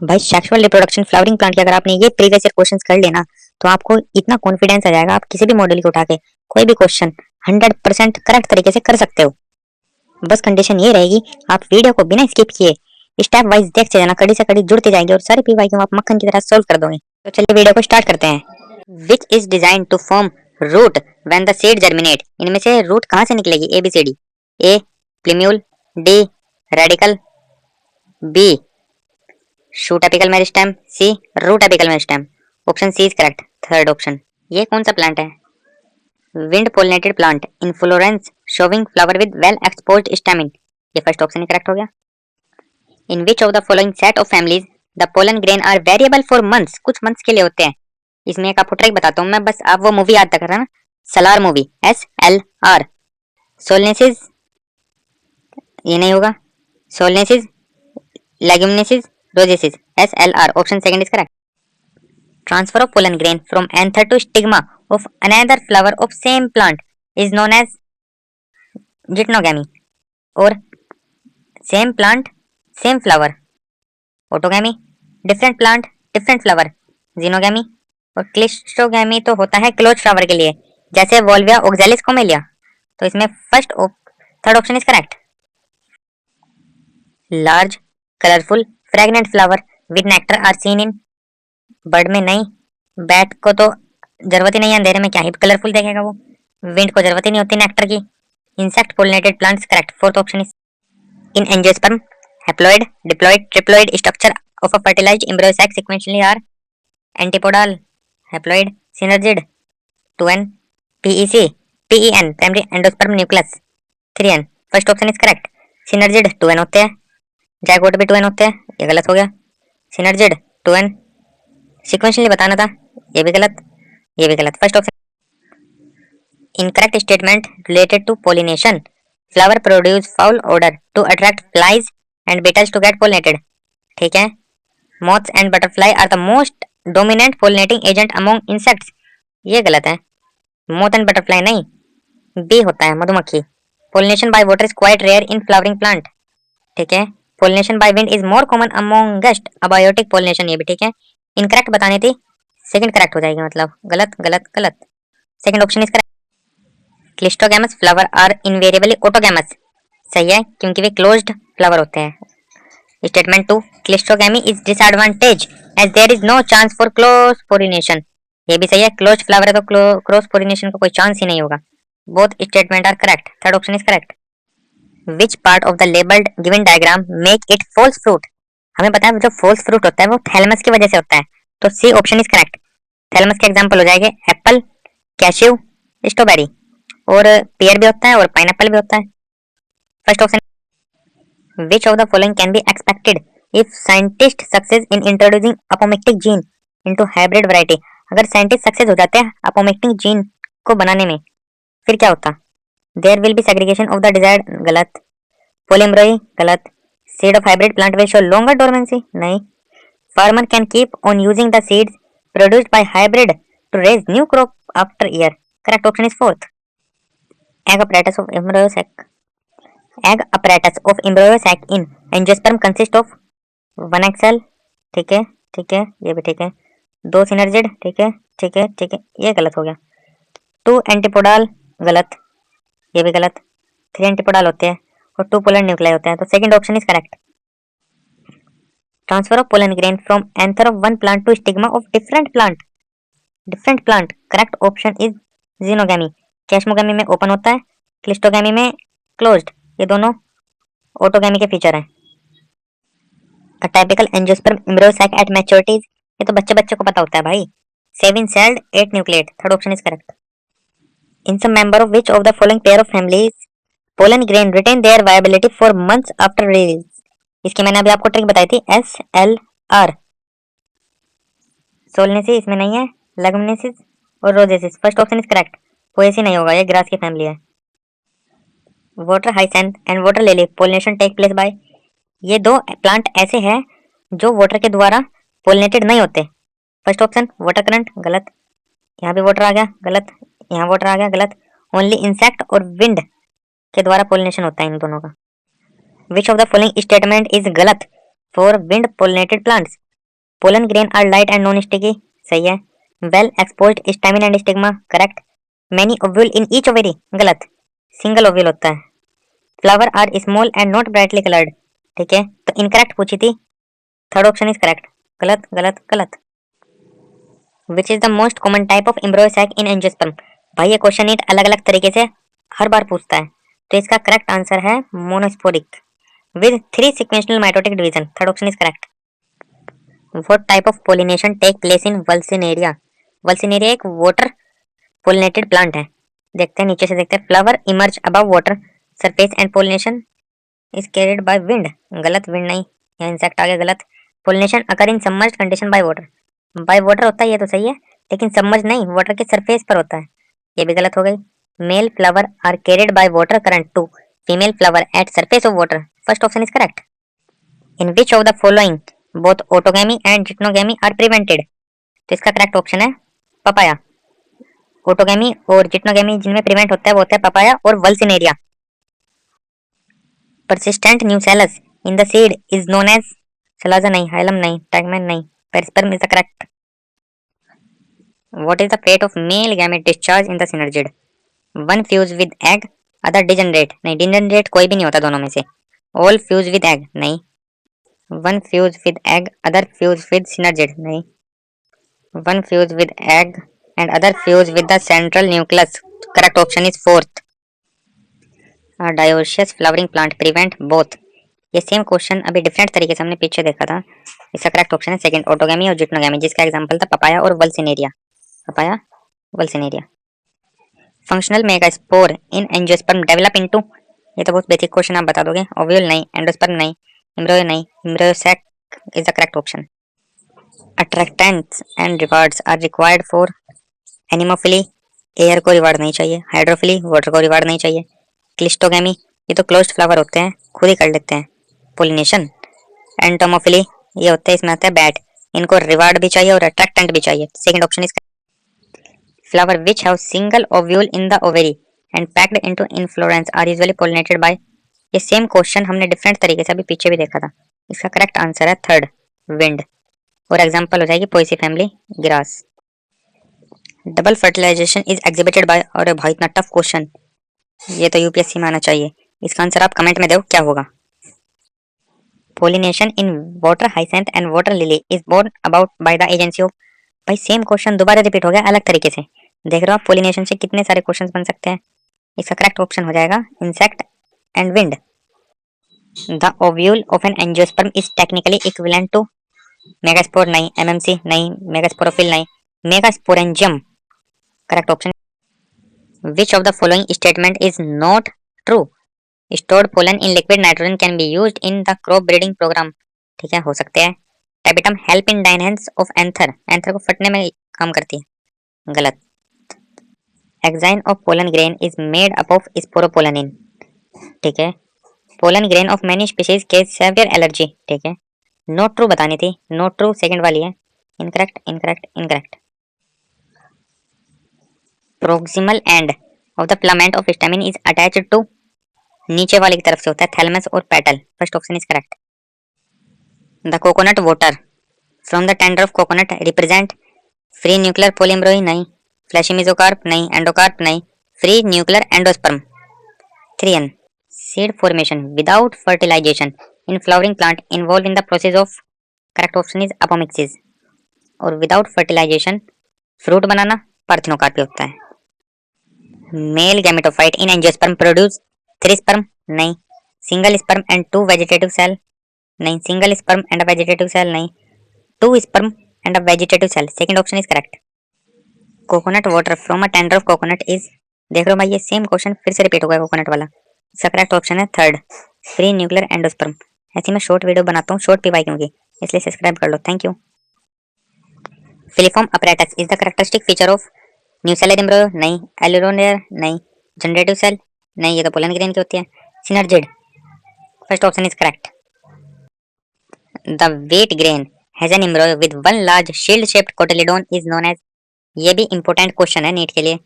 भाई sexual reproduction flowering plant के अगर आपने ये प्रीवियस ईयर क्वेश्चंस कर लेना तो आपको इतना कॉन्फिडेंस आ जाएगा, आप किसी भी मॉडल को उठा के कोई भी क्वेश्चन 100% करेक्ट तरीके से कर सकते हो। बस कंडीशन ये रहेगी, आप वीडियो को बिना स्किप किए स्टेप वाइज देखते जाना, कड़ी से कड़ी जुड़ते जाएंगे और सारे पीवाई को आप मक्खन की तरह सोल्व कर दोगे। तो चलिए वीडियो को स्टार्ट करते हैं। Which is design to form root when the seed germinate. इनमें से रूट कहाँ से निकलेगी? A B C D. A plumule, D radical, B shoot apical meristem, C root apical meristem. Option C is correct, third option. ये कौन सा plant है? Wind pollinated plant, inflorescence showing flower with well exposed stamen. ये first option ही correct हो गया। In which of the following set of families the pollen grain are variable for months. कुछ months के लिए होते हैं। इसमें एक आपको ट्रिक बताता हूँ मैं, बस आप वो मूवी याद कर रहे ना, सलार मूवी, SLR। सोलनेसिस, ये नहीं होगा, Solanaceae, Leguminosae, Rosaceae, SLR। Option second is correct. Transfer of pollen grain from anther to stigma of another flower of same plant is known as gitnogamy, or same plant same flower autogamy, different plant different flower xenogamy, और cleistogamy तो होता है close flower के लिए, जैसे वोल्विया oxalis Commelina. तो इसमें third option is correct. Large colourful fragrant flower with nectar are seen in. Bird में नहीं, बैट को तो जरूरत ही नहीं है, अंधेरे में क्या ही कलरफुल देखेगा वो। विंड को जरूरत ही नहीं होती नेक्टर की। Insect pollinated plants correct, fourth option is. In angiosperm haploid diploid triploid structure of a fertilised embryo sac sequentially are antipodal, haploid, synergid, 2n, PEC, PEN primary endosperm nucleus, 3n। First option is correct. Synergid 2n होते हैं, zygote भी 2n होते हैं, ये गलत हो गया। Synergid 2n, sequentially बताना था, ये भी गलत, ये भी गलत। First option. Incorrect statement related to pollination. Flower produce foul odor to attract flies and beetles to get pollinated. ठीक है। Moths and butterfly are the most dominant pollinating agent among insects. ये गलत है। Moth and butterfly नहीं, B होता है मधुमक्खी। Pollination by water is quite rare in flowering plant. ठीक है। Pollination by wind is more common amongst abiotic pollination, ये भी ठीक है। Incorrect बतानी थी, सेकंड करेक्ट हो जाएगी, मतलब गलत गलत गलत। Second option is correct. Cleistogamous flower are invariably autogamous, सही है, क्योंकि वे क्लोज्ड फ्लावर होते हैं। Statement 2, cleistogamy is disadvantage as there is no chance for cross pollination. ये भी सही है, क्लोज्ड फ्लावर है तो क्रॉस पोलिनेशन का कोई चांस ही नहीं होगा। Both statement are correct, third option is correct. Which part of the labelled given diagram make it false fruit. हमें पता है जो फॉल्स फ्रूट होता है वो थैलमस की वजह से होता है, तो C option is correct. Thalamus के एग्जांपल हो जाएंगे एप्पल, कैश्यू, स्ट्रॉबेरी, और पेयर भी होता है और पाइनएप्पल भी होता है। First option. Which of the following can be expected if scientist success in introducing apomictic gene into hybrid variety. अगर साइंटिस्ट सक्सेस हो जाते हैं अपोमिक्टिक जीन को बनाने में, फिर क्या होता? There will be segregation of the desired, गलत। पोलिमरोई, गलत। Seed of hybrid plant will show longer dormancy, नहीं। Farmer can keep on using the seeds produced by hybrid to raise new crop after year, correct option is fourth. Egg apparatus of embryo sac. Egg apparatus of embryo sac in angiosperm consist of 1 egg cell, ठीक है ठीक है, ये भी ठीक है। 2 synergid, ठीक है ठीक है ठीक है, ये गलत हो गया। 2 एंटीपोडल, गलत, ये भी गलत। 3 एंटीपोडल होते हैं और 2 पोलन न्यूक्लियाई होते हैं, तो second option is correct. Transfer of pollen grain from anther of one plant to stigma of different plant, correct option is geitonogamy. Chasmogamy में ओपन होता है, क्लिस्टोगैमी में क्लोज्ड, ये दोनों ऑटोगैमी के फीचर हैं। A typical angiosperm embryo sac at maturities, ये तो बच्चे बच्चे को पता होता है भाई। 7 celled 8 nucleate, third option is correct. In some member of which of the following pair of families pollen grain retain their viability for months after release. इसकी मैंने अभी आपको ट्रिक बताई थी, SLR। सोलनेसिस इसमें नहीं है, लेगुमिनेसिस और Rosaceae, first option is correct. Poaceae नहीं होगा, ये ग्रास की फैमिली है। Water hyacinth and water lily pollination take place by. ये दो प्लांट ऐसे हैं जो वाटर के द्वारा पोलिनेटेड नहीं होते। फर्स्ट ऑप्शन वाटर करंट, गलत। यहाँ भी वाटर आ गया, गलत। यहाँ वाटर आ गया, गलत। ओनली इंसेक्ट और विंड के द्वारा पोलिनेशन होता है इन दोनों का। Which of the following statement is गलत for wind pollinated plants. Pollen grain are light and non sticky, सही है। Well exposed stamen and stigma, correct. Many ovule in each ovary, गलत, सिंगल ओव्यूल होता है। Flower are small and not brightly coloured, ठीक है, तो incorrect पूछी थी, थर्ड ऑप्शन इज करेक्ट, गलत गलत गलत। Which is the most common type of embryo sac in angiosperm, भाई ये क्वेश्चन नीट अलग अलग तरीके से हर बार पूछता है, तो इसका करेक्ट आंसर है monosporic with 3 sequential mitotic division, third option is correct. What type of pollination take place in Vallisneria, Vallisneria एक वाटर पोलिनेटेड प्लांट है। देखते हैं नीचे से, देखते हैं। Flower emerge above water surface and pollination is carried by wind, गलत, wind नहीं, यहाँ इंसेक्ट आ गया, गलत। Pollination occur in submerged condition by water, by water होता है ये तो सही है, लेकिन सबमर्ज नहीं, वाटर के सरफेस पर होता है, ये भी गलत हो गई। Male flower are carried by water current to female flower at surface of water, first option is correct. In which of the following both autogamy and geitonogamy are prevented, तो इसका करेक्ट ऑप्शन है papaya. Autogamy और geitonogamy जिनमें prevent होता है वो होता है पपाया और वल्सिनेरिया। persistent nucellus in the seed is known as Chalaza नहीं, Hilum नहीं, Tegmen नहीं, Perisperm is the correct. What is the fate of male gamete discharge in the synergid? One fuse with egg, other degenerate नहीं, degenerate कोई भी नहीं होता दोनों में से। All fuse with egg नहीं, one fuse with egg, other fuse with synergid नहीं, one fuse with egg and other fuse with the central nucleus. Correct option is fourth. A dioecious flowering plant prevent both, ये same question अभी different तरीके से हमने पीछे देखा था। इसका करेक्ट ऑप्शन है सेकंड, ऑटोगैमी और जिटनोगैमी, जिसका एग्जांपल था पपाया और Vallisneria, papaya Vallisneria. Functional megaspore in angiosperm develop into, ये तो बहुत बेसिक क्वेश्चन, आप बता दोगे। ओव्यूल नहीं, एंडोस्पर्म नहीं, एम्ब्रियो नहीं, embryo sac is the correct option. Attractants and rewards are required for anemophily, air को रिवार्ड नहीं चाहिए, हाइड्रोफिली वाटर को रिवार्ड नहीं चाहिए, क्लिस्टोगैमी ये तो क्लोज्ड फ्लावर होते हैं, खुद ही कर लेते हैं पोलिनेशन, एंटोमोफिली ये होते हैं, इसमें आता है बैट, इनको रिवार्ड भी चाहिए और अट्रैक्टेंट भी चाहिए, second option is. Flower which have single ovule in the ovary and packed into inflorescence are usually pollinated by, ये सेम क्वेश्चन हमने डिफरेंट तरीके से अभी पीछे भी देखा था। इसका करेक्ट आंसर है थर्ड, विंड, और एग्जांपल हो जाएगी Poaceae family, grass. Double fertilization is exhibited by, और भाई इतना टफ क्वेश्चन, ये तो यूपीएससी में आना चाहिए, इसका आंसर आप कमेंट में दो क्या होगा। Pollination in water hyacinth and water lily is borne about by the agency of, भाई सेम क्वेश्चन दोबारा रिपीट हो गया अलग तरीके से, देख रहे हो आप पोलिनेशन से कितने सारे क्वेश्चंस बन सकते हैं। इसका करेक्ट ऑप्शन हो जाएगा insect and wind. The ovule of an angiosperm is technically equivalent to, megaspore नहीं, एमएमसी नहीं, मेगास्पोरोफिल नहीं, megasporangium, correct option. Which of the following statement is not true, stored pollen in liquid nitrogen can be used in the crop breeding program, ठीक है, हो सकते हैं। Tapetum help in dehiscence of anther, anther को फटने में काम करती है, गलत। Exine of pollen grain is made up of स्पोरोपोलनिन, ठीक है। Pollen grain of many species के सेवियर एलर्जी, ठीक है, नॉट ट्रू बतानी थी, नॉट ट्रू सेकंड वाली है, incorrect incorrect incorrect. Proximal end of the filament of stamen is attached to, नीचे वाले की तरफ से होता है, थैलेमस और petal, first option is correct. The coconut water from the tender of coconut represent free nuclear polyembryony नहीं, fleshy mesocarp नहीं, एंडोकार्प नहीं, free nuclear endosperm. 3n seed formation without fertilisation in flowering plant involve in the process of, correct option is apomixis, और without fertilisation fruit बनाना parthenocarpy होता है। Male gametophyte in angiosperm produce 3 sperm नहीं, single sperm and 2 vegetative cell नहीं, single sperm and a vegetative cell नहीं, 2 sperm and a vegetative cell, second option is correct. Coconut water from a tender of coconut is, देख लो भाई ये same question फिर से repeat हो गया कोकोनट वाला, इसका करेक्ट ऑप्शन है थर्ड, फ्री न्यूक्लियर एंडोस्पर्म। ऐसी मैं शॉर्ट वीडियो बनाता हूँ, शॉर्ट पीवाई क्योंकि, इसलिए सब्सक्राइब कर लो, thank you. Filiform apparatus is the characteristic feature of nucellar embryo नहीं, एलिरोनियर नहीं, जनरेटिव सेल नहीं, ये तो पोलन ग्रेन की होती है, synergid, first option is correct. The wheat grain has an embryo with one large shield shaped cotyledon is known as, ये भी इंपॉर्टेंट क्वेश्चन है नीट के लिए,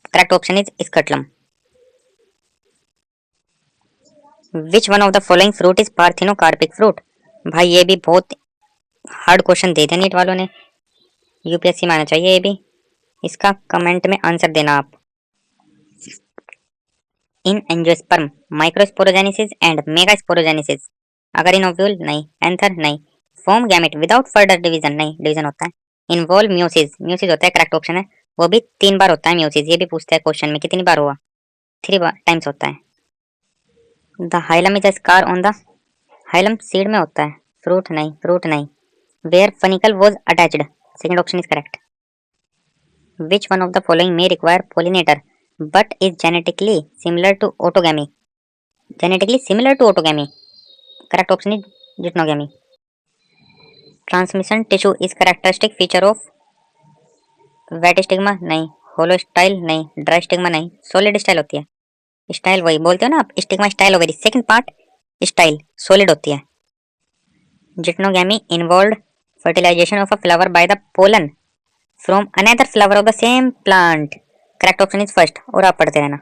correct option is scutellum. Which one of the following fruit is parthenocarpic fruit, भाई ये भी बहुत hard question दे दिया नीट वालों ने, यूपीएससी में आना चाहिए ये भी। इसका कमेंट में आंसर देना आप। इन एंजियोस्पर्म माइक्रोस्पोरोजेनेसिस एंड मेगास्पोरोजेनेसिस, अगर इन ओव्यूल नहीं, एंथर नहीं, form gamete without further division नहीं, डिवीजन होता है, इन्वॉल्व म्यूसिस, म्यूसिस होता है, करेक्ट ऑप्शन है, वो भी 3 बार होता है म्यूसिस, ये भी पूछता है क्वेश्चन में कितनी बार हुआ, 3 टाइम्स होता है। The hilum is a scar on the, hilum seed में होता है, फ्रूट नहीं, फ्रूट नहीं, where funicle was attached, second option is correct. Which one of the following may require pollinator but is genetically similar to autogamy, genetically similar to autogamy, correct option is geitonogamy. Transmission tissue is characteristic feature of wet stigma नहीं, hollow style नहीं, dry stigma नहीं, solid style होती है। Style वही बोलते हो ना आप, stigma style ovary, second part style solid होती है। जिटनोगैमी involved fertilization of a flower by the pollen from another flower of the same plant, correct option is first, और आप पढ़ते रहना।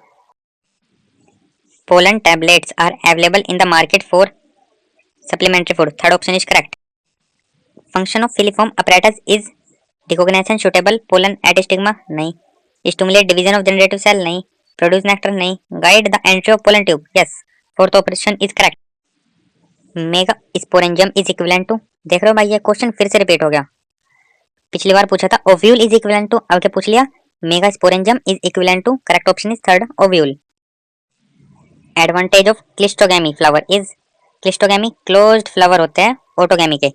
pollen tablets are available in the market for supplementary food, third option is correct। function of filiform apparatus is recognition suitable pollen at stigma नहीं, stimulate division of generative cell नहीं, produce nectar नहीं, guide the entry of pollen tube, yes, fourth option is correct। Megasporangium is equivalent to, देख रहे हो भाई ये question फिर से रिपीट हो गया, पिछली बार पूछा था ओव्यूल इज इक्विवेलेंट टू, अब क्या पूछ लिया, megasporangium is equivalent to, correct option is third ovule. Advantage of cleistogamy flower is, cleistogamy closed flower होते हैं ऑटोगैमी के,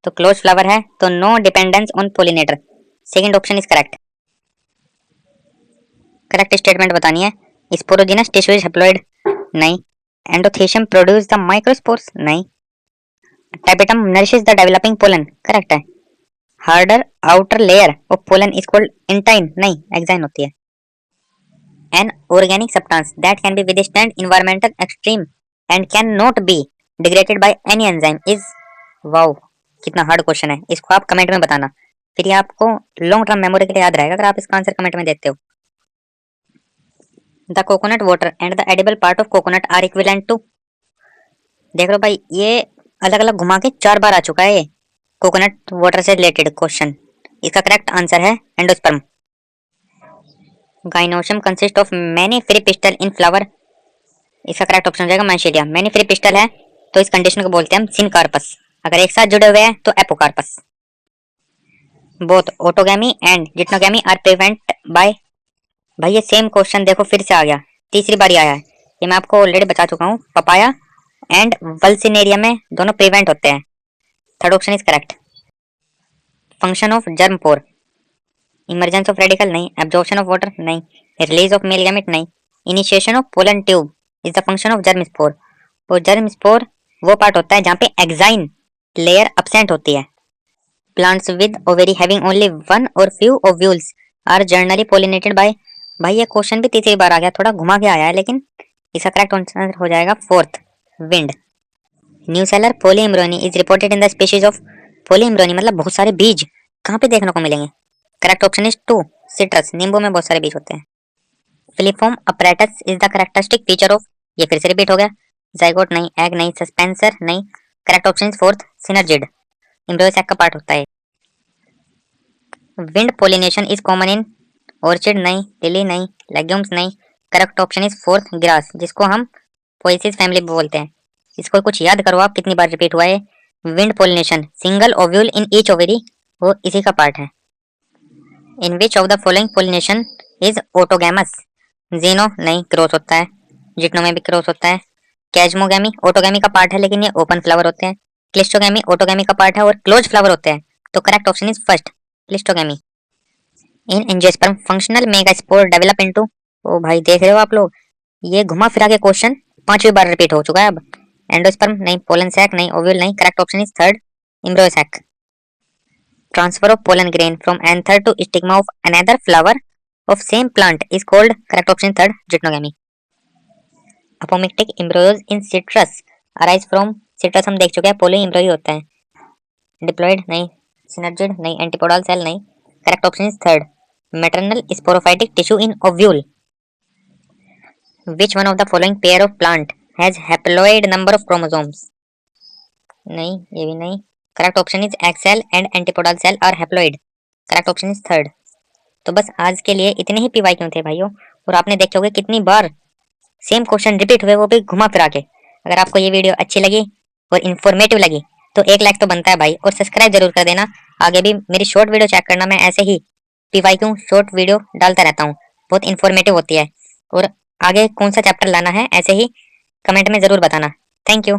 तो क्लोज फ्लावर है तो no dependence on pollinator, second option is correct. Correct statement बतानी है। Sporogenous tissue is haploid नहीं, endothecium produce the microspores नहीं, tapetum nourishes the developing pollen, correct है। Harder outer layer of pollen is called intine नहीं, exine होती है। An organic substance that can be withstand environmental extreme and can not be degraded by any enzyme is, wow कितना hard question है, इसको आप comment में बताना, फिर ये आपको लॉन्ग टर्म मेमोरी के लिए याद रहेगा अगर आप इसका आंसर कमेंट में देते हो। The coconut water and the edible part of coconut are equivalent to, देख लो भाई ये अलग अलग घुमा के 4 बार आ चुका है ये कोकोनट वाटर से रिलेटेड क्वेश्चन, इसका करेक्ट आंसर है endosperm. Gynoecium consist of many free pistol in flower, इसका करेक्ट ऑप्शन हो जाएगा मैशेलिया, मैनी फ्री पिस्टल है तो इस कंडीशन को बोलते हैं हम सिनकार्पस, अगर एक साथ जुड़े हुए हैं तो apocarpous. Both autogamy and geitonogamy are prevent by, भाई ये सेम क्वेश्चन देखो फिर से आ गया, तीसरी बार आया है, ये मैं आपको ऑलरेडी बता चुका हूँ, पपाया एंड वल्सिनेरिया में दोनों प्रिवेंट होते हैं, third option is correct. Function of germ pore, emergence of radicle नहीं, एब्जॉर्प्शन ऑफ वाटर नहीं, रिलीज ऑफ मेल गैमेट नहीं, initiation of pollen tube is the function of germ spore, वो germ spore वो part होता है जहाँ पे exine layer absent होती है। Plants with ovary having only one और few ovules are generally pollinated by, भाई ये क्वेश्चन भी तीसरी बार आ गया, थोड़ा घुमा के आया है लेकिन इसका करेक्ट आंसर हो जाएगा fourth, wind. Nucellar polyembryony is reported in the species of, polyembryony मतलब बहुत सारे बीज कहाँ पे देखने को मिलेंगे, correct option is two, citrus, नींबू में बहुत सारे बीज होते हैं। Filiform apparatus is the characteristic feature of, ये फिर से रिपीट हो गया, जाइगोट नहीं, एग नहीं, सस्पेंसर नहीं, correct option is fourth, synergid, embryo sac का पार्ट होता है। Wind pollination is common in, orchid नहीं, लिली नहीं, लेग्यूम्स नहीं, correct option is fourth, grass, जिसको हम पोएसिस फैमिली बोलते हैं। इसको कुछ याद करो आप कितनी बार रिपीट हुआ है, wind pollination single ovule in each ovary, वो इसी का पार्ट है। In which of the following pollination is autogamous, जीनो नहीं, क्रॉस होता है, जिटनो में भी क्रॉस होता है। कैजमोगैमी ऑटोगैमी का पार्ट है लेकिन ये ओपन फ्लावर होते हैं। क्लिस्टोगैमी ऑटोगैमी का पार्ट है और क्लोज फ्लावर होते हैं, तो correct option is first, cleistogamy. In angiosperm functional megaspore develop into, ओ भाई देख रहे हो आप लोग, ये घुमा फिरा के क्वेश्चन 5वीं बार रिपीट हो चुका है अब। एंडोस्पर्म नहीं, पोलन सैक नहीं, ओव्यूल नहीं, correct option is third, embryo sac. Transfer of pollen grain from anther to stigma of another flower of same plant is called, correct option third, geitonogamy. Apomictic embryos in citrus arise from, citrus हम देख चुके हैं पोली embryo होता है। Diploid नहीं, synergid नहीं, antipodal cell नहीं, correct option is third, maternal sporophytic tissue in ovule. Which one of the following pair of plant has haploid number of chromosomes, नहीं ये भी नहीं, correct option is egg cell and antipodal cell are haploid. Correct option is third. तो बस आज के लिए इतने ही पीवाई क्यों थे भाइयों. और आपने देखे होंगे कितनी बार सेम क्वेश्चन रिपीट हुए, वो भी घुमा फिरा के. अगर आपको ये वीडियो अच्छी लगी और इन्फॉर्मेटिव लगी तो एक लाइक तो बनता है भाई, और सब्सक्राइब जरूर कर देना. आगे भी मेरी शॉर्ट वीडियो चेक करना, मैं ऐसे ही पीवाई क्यों शॉर्ट वीडियो डालता रहता हूँ, बहुत इन्फॉर्मेटिव होती है. और आगे कौन सा चैप्टर लाना है ऐसे ही कमेंट में जरूर बताना. Thank you.